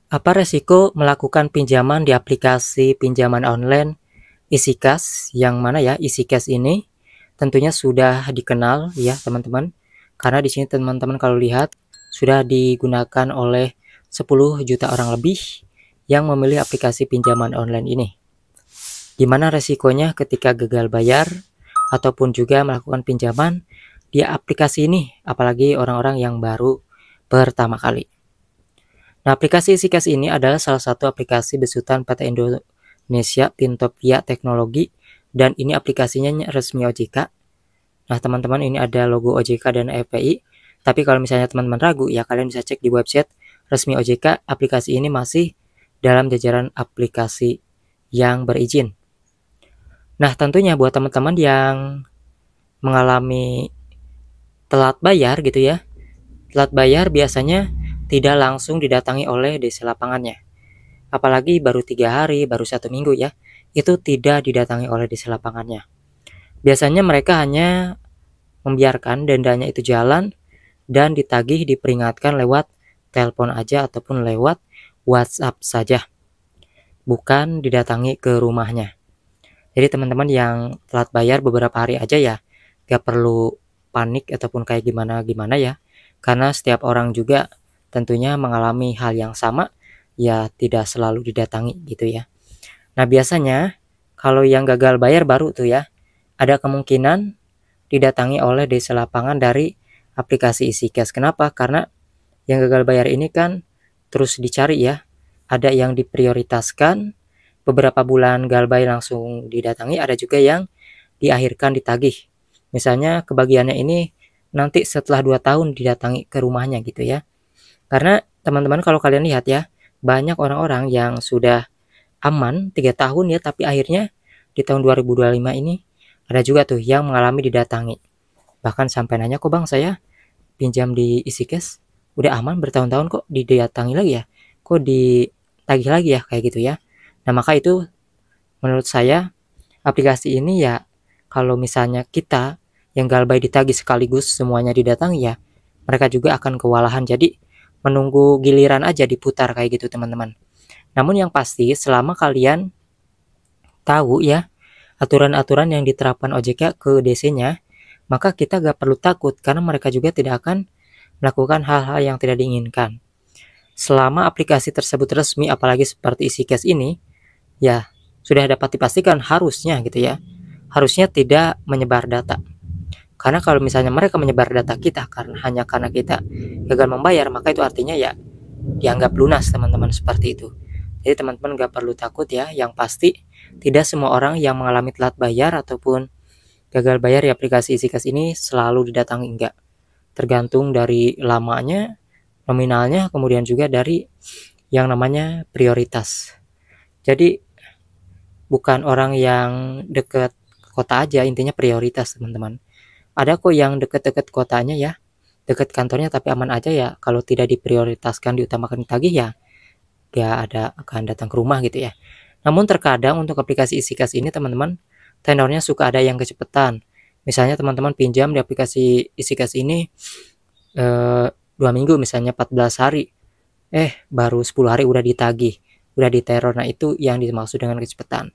Apa resiko melakukan pinjaman di aplikasi pinjaman online EasyCash, yang mana ya EasyCash ini tentunya sudah dikenal ya teman-teman. Karena di sini teman-teman kalau lihat sudah digunakan oleh 10 juta orang lebih yang memilih aplikasi pinjaman online ini. Gimana resikonya ketika gagal bayar ataupun juga melakukan pinjaman di aplikasi ini, apalagi orang-orang yang baru pertama kali. Nah, aplikasi EasyCash ini adalah salah satu aplikasi besutan PT Indonesia Pintopia Teknologi, dan ini aplikasinya resmi OJK. Nah, teman-teman, ini ada logo OJK dan FPI. Tapi kalau misalnya teman-teman ragu, ya kalian bisa cek di website resmi OJK, aplikasi ini masih dalam jajaran aplikasi yang berizin. Nah, tentunya buat teman-teman yang mengalami telat bayar gitu ya, telat bayar biasanya tidak langsung didatangi oleh DC lapangannya. Apalagi baru 3 hari, baru 1 minggu ya, itu tidak didatangi oleh DC lapangannya. Biasanya mereka hanya membiarkan dendanya itu jalan dan ditagih, diperingatkan lewat telepon aja ataupun lewat WhatsApp saja, bukan didatangi ke rumahnya. Jadi teman-teman yang telat bayar beberapa hari aja ya, gak perlu panik ataupun kayak gimana-gimana ya, karena setiap orang juga tentunya mengalami hal yang sama, ya tidak selalu didatangi gitu ya. Nah, biasanya kalau yang gagal bayar baru tuh ya, ada kemungkinan didatangi oleh DC lapangan dari aplikasi EasyCash. Kenapa? Karena yang gagal bayar ini kan terus dicari ya. Ada yang diprioritaskan, beberapa bulan galbay langsung didatangi, ada juga yang diakhirkan ditagih. Misalnya kebagiannya ini nanti setelah 2 tahun didatangi ke rumahnya gitu ya. Karena teman-teman kalau kalian lihat ya, banyak orang-orang yang sudah aman 3 tahun ya, tapi akhirnya di tahun 2025 ini ada juga tuh yang mengalami didatangi. Bahkan sampai nanya, kok bang saya pinjam di EasyCash udah aman bertahun-tahun kok didatangi lagi ya, kok ditagih lagi ya, kayak gitu ya. Nah, maka itu menurut saya aplikasi ini ya, kalau misalnya kita yang galbay ditagih sekaligus semuanya didatangi ya, mereka juga akan kewalahan. Jadi menunggu giliran aja diputar kayak gitu teman-teman. Namun yang pasti selama kalian tahu ya aturan-aturan yang diterapkan OJK ke DC-nya, maka kita gak perlu takut karena mereka juga tidak akan melakukan hal-hal yang tidak diinginkan. Selama aplikasi tersebut resmi, apalagi seperti EasyCash ini, ya sudah dapat dipastikan harusnya gitu ya, harusnya tidak menyebar data. Karena kalau misalnya mereka menyebar data kita hanya karena kita gagal membayar, maka itu artinya ya dianggap lunas teman-teman, seperti itu. Jadi teman-teman gak perlu takut ya. Yang pasti tidak semua orang yang mengalami telat bayar ataupun gagal bayar di aplikasi EasyCash ini selalu didatangi, enggak. Tergantung dari lamanya, nominalnya, kemudian juga dari yang namanya prioritas. Jadi bukan orang yang dekat kota aja, intinya prioritas teman-teman. Ada kok yang deket-deket kotanya ya, deket kantornya tapi aman aja ya, kalau tidak diprioritaskan, diutamakan ditagih ya gak ada akan datang ke rumah gitu ya. Namun terkadang untuk aplikasi EasyCash ini teman-teman, tenornya suka ada yang kecepatan. Misalnya teman-teman pinjam di aplikasi EasyCash ini 2 minggu, misalnya 14 hari, baru 10 hari udah ditagih, udah diteror. Nah, itu yang dimaksud dengan kecepatan.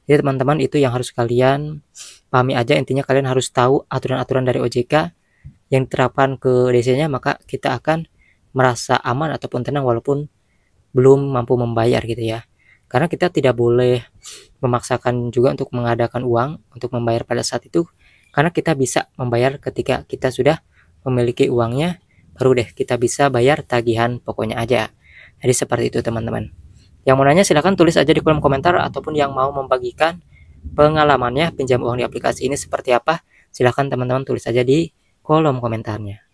Jadi teman-teman, itu yang harus kalian pahami aja. Intinya kalian harus tahu aturan-aturan dari OJK yang diterapkan ke DC-nya, maka kita akan merasa aman ataupun tenang walaupun belum mampu membayar gitu ya. Karena kita tidak boleh memaksakan juga untuk mengadakan uang untuk membayar pada saat itu, karena kita bisa membayar ketika kita sudah memiliki uangnya, baru deh kita bisa bayar tagihan pokoknya aja. Jadi seperti itu teman-teman. Yang mau nanya silahkan tulis aja di kolom komentar, ataupun yang mau membagikan pengalamannya pinjam uang di aplikasi ini seperti apa, silahkan teman-teman tulis aja di kolom komentarnya.